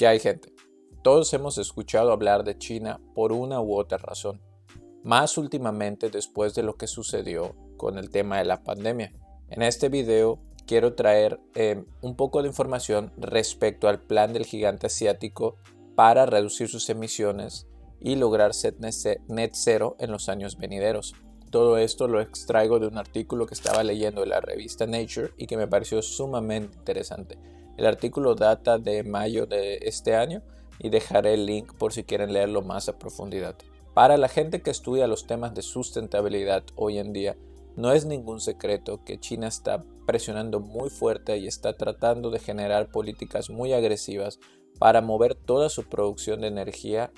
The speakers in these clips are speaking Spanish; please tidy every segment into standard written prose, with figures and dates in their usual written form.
¿Qué hay, gente? Todos hemos escuchado hablar de China por una u otra razón, más últimamente después de lo que sucedió con el tema de la pandemia. En este video quiero traer un poco de información respecto al plan del gigante asiático para reducir sus emisiones y lograr ser net zero en los años venideros. Todo esto lo extraigo de un artículo que estaba leyendo en la revista Nature y que me pareció sumamente interesante. El artículo data de mayo de este año y dejaré el link por si quieren leerlo más a profundidad. Para la gente que estudia los temas de sustentabilidad hoy en día, no es ningún secreto que China está presionando muy fuerte y está tratando de generar políticas muy agresivas para mover toda su producción de energía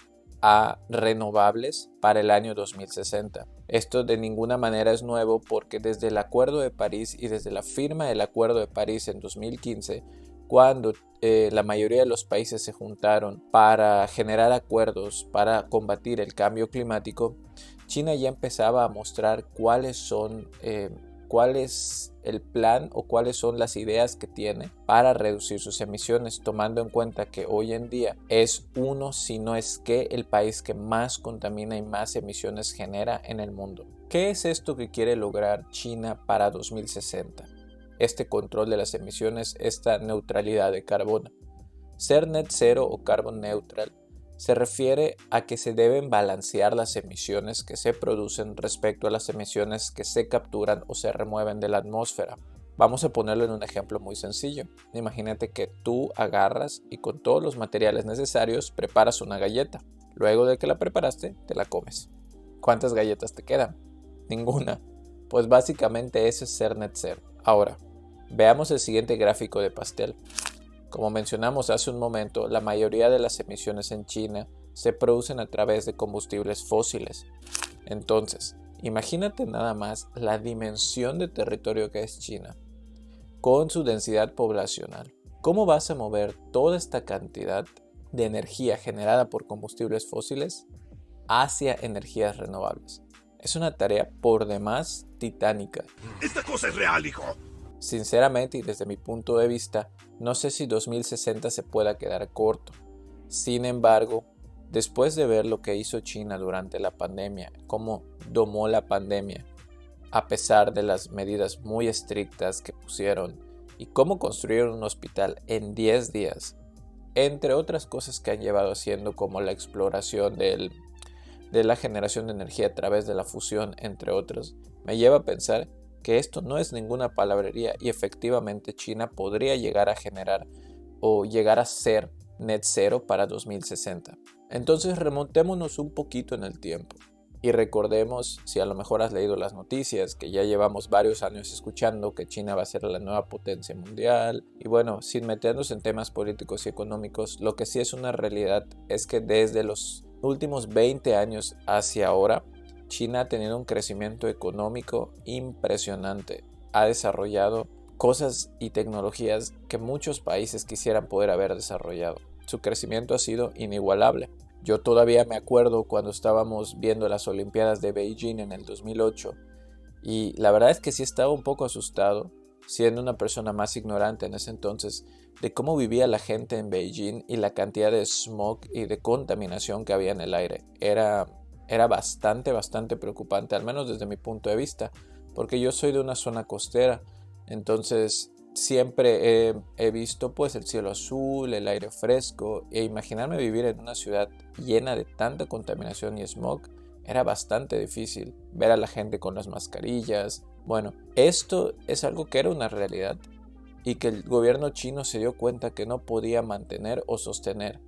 a renovables para el año 2060. Esto de ninguna manera es nuevo porque desde el Acuerdo de París y desde la firma del Acuerdo de París en 2015, cuando la mayoría de los países se juntaron para generar acuerdos para combatir el cambio climático, China ya empezaba a mostrar cuál es el plan o cuáles son las ideas que tiene para reducir sus emisiones, tomando en cuenta que hoy en día es uno, si no es que el país que más contamina y más emisiones genera en el mundo. ¿Qué es esto que quiere lograr China para 2060? Este control de las emisiones, esta neutralidad de carbono. Ser net zero o carbon neutral se refiere a que se deben balancear las emisiones que se producen respecto a las emisiones que se capturan o se remueven de la atmósfera. Vamos a ponerlo en un ejemplo muy sencillo. Imagínate que tú agarras y con todos los materiales necesarios preparas una galleta. Luego de que la preparaste, te la comes. ¿Cuántas galletas te quedan? Ninguna. Pues básicamente eso es ser net zero. Ahora, veamos el siguiente gráfico de pastel. Como mencionamos hace un momento, la mayoría de las emisiones en China se producen a través de combustibles fósiles. Entonces, imagínate nada más la dimensión de territorio que es China, con su densidad poblacional. ¿Cómo vas a mover toda esta cantidad de energía generada por combustibles fósiles hacia energías renovables? Es una tarea por demás titánica. ¡Esta cosa es real, hijo! Sinceramente y desde mi punto de vista, no sé si 2060 se pueda quedar corto. Sin embargo, después de ver lo que hizo China durante la pandemia, cómo domó la pandemia, a pesar de las medidas muy estrictas que pusieron, y cómo construyeron un hospital en 10 días, entre otras cosas que han llevado haciendo como la exploración de la generación de energía a través de la fusión, entre otros, me lleva a pensar que esto no es ninguna palabrería y efectivamente China podría llegar a generar o llegar a ser net zero para 2060. Entonces remontémonos un poquito en el tiempo y recordemos, si a lo mejor has leído las noticias, que ya llevamos varios años escuchando que China va a ser la nueva potencia mundial, y bueno, sin meternos en temas políticos y económicos, lo que sí es una realidad es que desde los últimos 20 años hacia ahora, China ha tenido un crecimiento económico impresionante. Ha desarrollado cosas y tecnologías que muchos países quisieran poder haber desarrollado. Su crecimiento ha sido inigualable. Yo todavía me acuerdo cuando estábamos viendo las Olimpiadas de Beijing en el 2008 y la verdad es que sí estaba un poco asustado, siendo una persona más ignorante en ese entonces, de cómo vivía la gente en Beijing y la cantidad de smog y de contaminación que había en el aire. Era bastante preocupante, al menos desde mi punto de vista, porque yo soy de una zona costera, entonces siempre he visto pues el cielo azul, el aire fresco, e imaginarme vivir en una ciudad llena de tanta contaminación y smog era bastante difícil. Ver a la gente con las mascarillas, bueno, esto es algo que era una realidad y que el gobierno chino se dio cuenta que no podía mantener o sostener.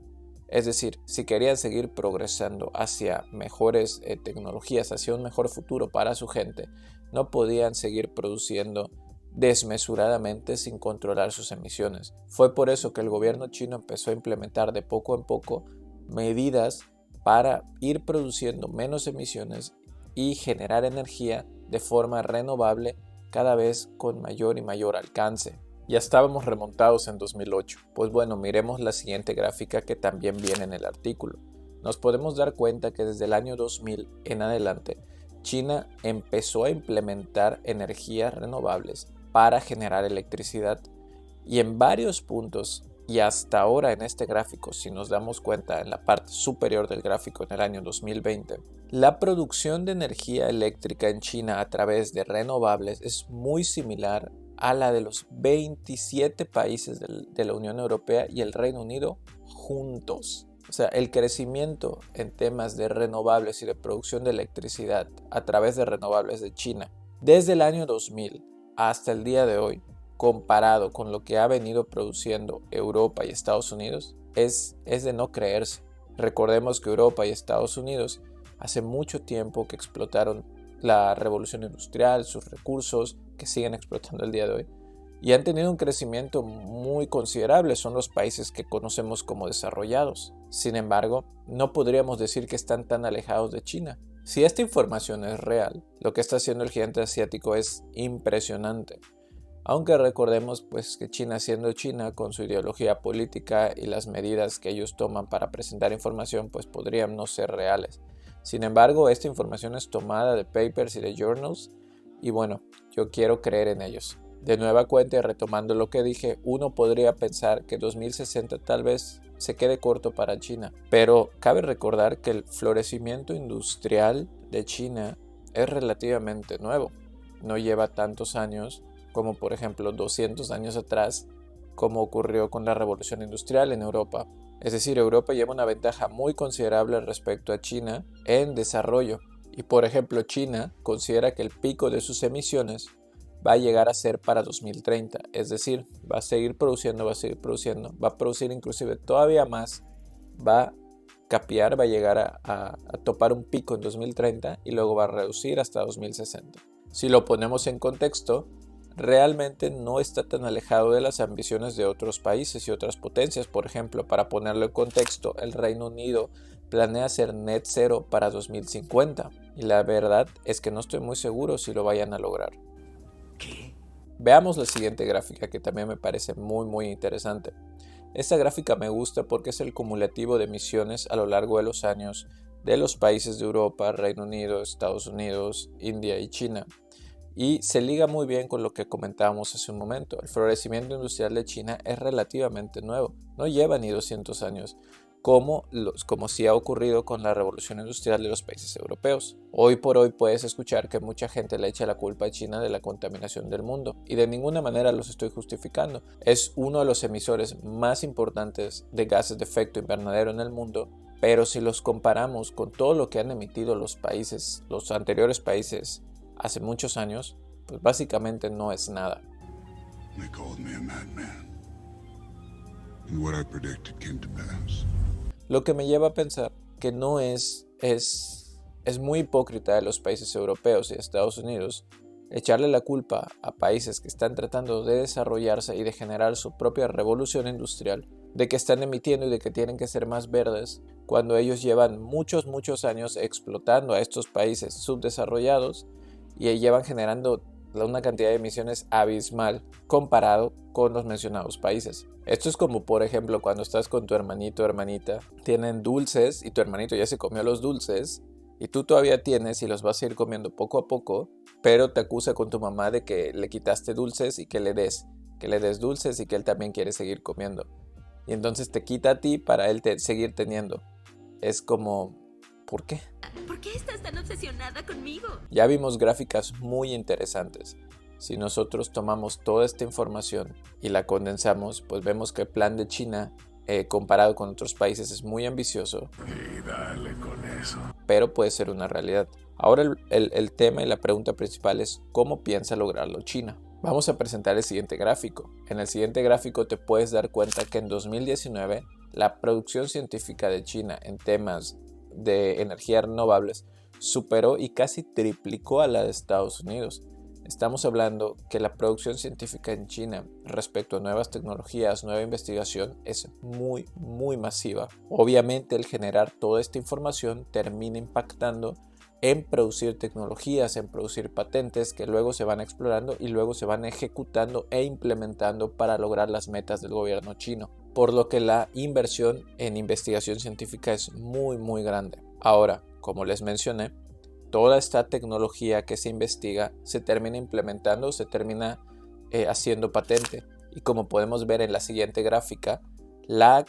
Es decir, si querían seguir progresando hacia mejores tecnologías, hacia un mejor futuro para su gente, no podían seguir produciendo desmesuradamente sin controlar sus emisiones. Fue por eso que el gobierno chino empezó a implementar de poco en poco medidas para ir produciendo menos emisiones y generar energía de forma renovable cada vez con mayor y mayor alcance. Ya estábamos remontados en 2008. Pues bueno, miremos la siguiente gráfica que también viene en el artículo. Nos podemos dar cuenta que desde el año 2000 en adelante, China empezó a implementar energías renovables para generar electricidad y en varios puntos Y hasta ahora en este gráfico, si nos damos cuenta en la parte superior del gráfico en el año 2020, la producción de energía eléctrica en China a través de renovables es muy similar a la de los 27 países de la Unión Europea y el Reino Unido juntos. O sea, el crecimiento en temas de renovables y de producción de electricidad a través de renovables de China desde el año 2000 hasta el día de hoy, comparado con lo que ha venido produciendo Europa y Estados Unidos, es de no creerse. Recordemos que Europa y Estados Unidos hace mucho tiempo que explotaron la revolución industrial, sus recursos, que siguen explotando el día de hoy, y han tenido un crecimiento muy considerable. Son los países que conocemos como desarrollados. Sin embargo, no podríamos decir que están tan alejados de China. Si esta información es real, lo que está haciendo el gigante asiático es impresionante. Aunque recordemos pues que China, siendo China, con su ideología política y las medidas que ellos toman para presentar información, pues podrían no ser reales. Sin embargo, esta información es tomada de papers y de journals, y bueno, yo quiero creer en ellos. De nueva cuenta, y retomando lo que dije, uno podría pensar que 2060 tal vez se quede corto para China, pero cabe recordar que el florecimiento industrial de China es relativamente nuevo. No lleva tantos años como por ejemplo 200 años atrás, como ocurrió con la revolución industrial en Europa. Es decir, Europa lleva una ventaja muy considerable respecto a China en desarrollo. Y por ejemplo, China considera que el pico de sus emisiones va a llegar a ser para 2030. Es decir, va a seguir produciendo, va a producir inclusive todavía más, va a capear, va a llegar a topar un pico en 2030 y luego va a reducir hasta 2060. Si lo ponemos en contexto, realmente no está tan alejado de las ambiciones de otros países y otras potencias. Por ejemplo, para ponerlo en contexto, el Reino Unido planea ser net cero para 2050 y la verdad es que no estoy muy seguro si lo vayan a lograr. ¿Qué? Veamos la siguiente gráfica, que también me parece muy interesante. Esta gráfica me gusta porque es el cumulativo de emisiones a lo largo de los años de los países de Europa, Reino Unido, Estados Unidos, India y China. Y se liga muy bien con lo que comentábamos hace un momento. El florecimiento industrial de China es relativamente nuevo, no lleva ni 200 años, como sí ha ocurrido con la revolución industrial de los países europeos. Hoy por hoy puedes escuchar que mucha gente le echa la culpa a China de la contaminación del mundo, y de ninguna manera los estoy justificando. Es uno de los emisores más importantes de gases de efecto invernadero en el mundo, pero si los comparamos con todo lo que han emitido los anteriores países, hace muchos años, pues básicamente no es nada. Lo que me lleva a pensar que no es muy hipócrita de los países europeos y Estados Unidos echarle la culpa a países que están tratando de desarrollarse y de generar su propia revolución industrial, de que están emitiendo y de que tienen que ser más verdes, cuando ellos llevan muchos años explotando a estos países subdesarrollados y llevan generando una cantidad de emisiones abismal comparado con los mencionados países. Esto es como, por ejemplo, cuando estás con tu hermanito o hermanita, tienen dulces y tu hermanito ya se comió los dulces y tú todavía tienes y los vas a ir comiendo poco a poco, pero te acusa con tu mamá de que le quitaste dulces y que le des dulces y que él también quiere seguir comiendo. Y entonces te quita a ti para él seguir teniendo. Es como, ¿por qué? ¿Por qué estás tan obsesionada conmigo? Ya vimos gráficas muy interesantes. Si nosotros tomamos toda esta información y la condensamos, pues vemos que el plan de China, comparado con otros países, es muy ambicioso. Y dale con eso. Pero puede ser una realidad. Ahora el tema y la pregunta principal es ¿cómo piensa lograrlo China? Vamos a presentar el siguiente gráfico. En el siguiente gráfico te puedes dar cuenta que en 2019 la producción científica de China en temas de energías renovables superó y casi triplicó a la de Estados Unidos. Estamos hablando que la producción científica en China respecto a nuevas tecnologías, nueva investigación es muy masiva. Obviamente el generar toda esta información termina impactando en producir tecnologías, en producir patentes que luego se van explorando y luego se van ejecutando e implementando para lograr las metas del gobierno chino. Por lo que la inversión en investigación científica es muy grande. Ahora, como les mencioné, toda esta tecnología que se investiga se termina implementando, se termina haciendo patente. Y como podemos ver en la siguiente gráfica, La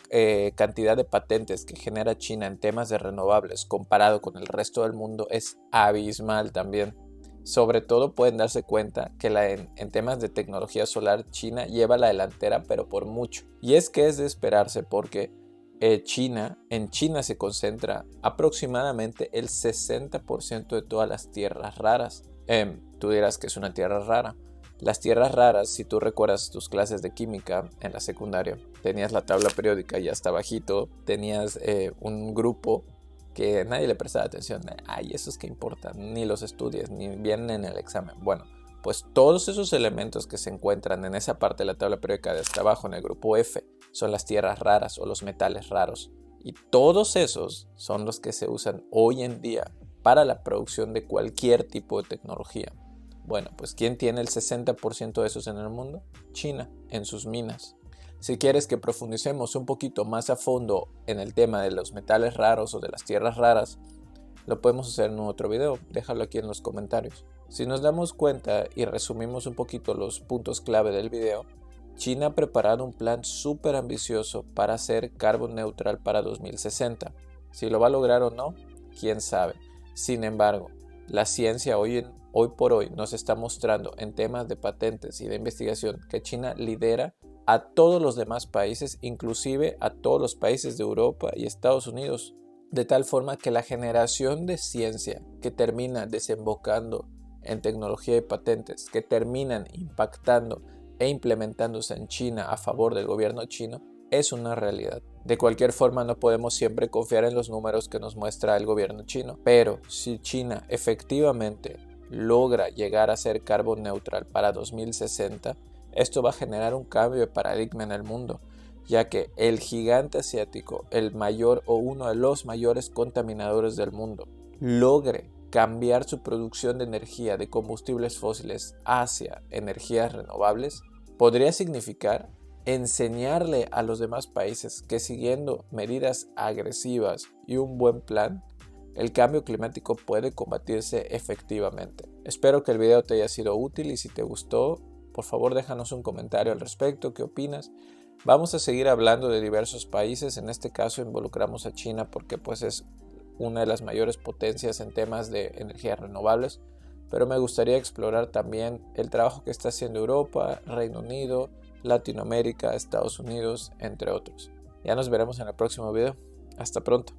cantidad de patentes que genera China en temas de renovables comparado con el resto del mundo es abismal también. Sobre todo pueden darse cuenta que en temas de tecnología solar China lleva la delantera, pero por mucho. Y es que es de esperarse porque en China se concentra aproximadamente el 60% de todas las tierras raras. Tú dirás que es una tierra rara. Las tierras raras, si tú recuerdas tus clases de química en la secundaria, tenías la tabla periódica y hasta abajito tenías un grupo que nadie le prestaba atención. Ay, esos que importan, ni los estudias, ni vienen en el examen. Bueno, pues todos esos elementos que se encuentran en esa parte de la tabla periódica de hasta abajo en el grupo F son las tierras raras o los metales raros. Y todos esos son los que se usan hoy en día para la producción de cualquier tipo de tecnología. Bueno, pues ¿quién tiene el 60% de esos en el mundo? China, en sus minas. Si quieres que profundicemos un poquito más a fondo en el tema de los metales raros o de las tierras raras, lo podemos hacer en otro video, déjalo aquí en los comentarios. Si nos damos cuenta y resumimos un poquito los puntos clave del video, China ha preparado un plan súper ambicioso para ser carbon neutral para 2060. Si lo va a lograr o no, quién sabe. Sin embargo, la ciencia hoy por hoy nos está mostrando en temas de patentes y de investigación que China lidera a todos los demás países, inclusive a todos los países de Europa y Estados Unidos, de tal forma que la generación de ciencia que termina desembocando en tecnología y patentes, que terminan impactando e implementándose en China a favor del gobierno chino, es una realidad. De cualquier forma, no podemos siempre confiar en los números que nos muestra el gobierno chino, pero si China efectivamente logra llegar a ser carbon neutral para 2060, esto va a generar un cambio de paradigma en el mundo, ya que el gigante asiático, el mayor o uno de los mayores contaminadores del mundo, logre cambiar su producción de energía de combustibles fósiles hacia energías renovables, podría significar enseñarle a los demás países que siguiendo medidas agresivas y un buen plan, el cambio climático puede combatirse efectivamente. Espero que el video te haya sido útil y si te gustó, por favor déjanos un comentario al respecto, ¿qué opinas? Vamos a seguir hablando de diversos países, en este caso involucramos a China porque pues es una de las mayores potencias en temas de energías renovables, pero me gustaría explorar también el trabajo que está haciendo Europa, Reino Unido, Latinoamérica, Estados Unidos, entre otros. Ya nos veremos en el próximo video. Hasta pronto.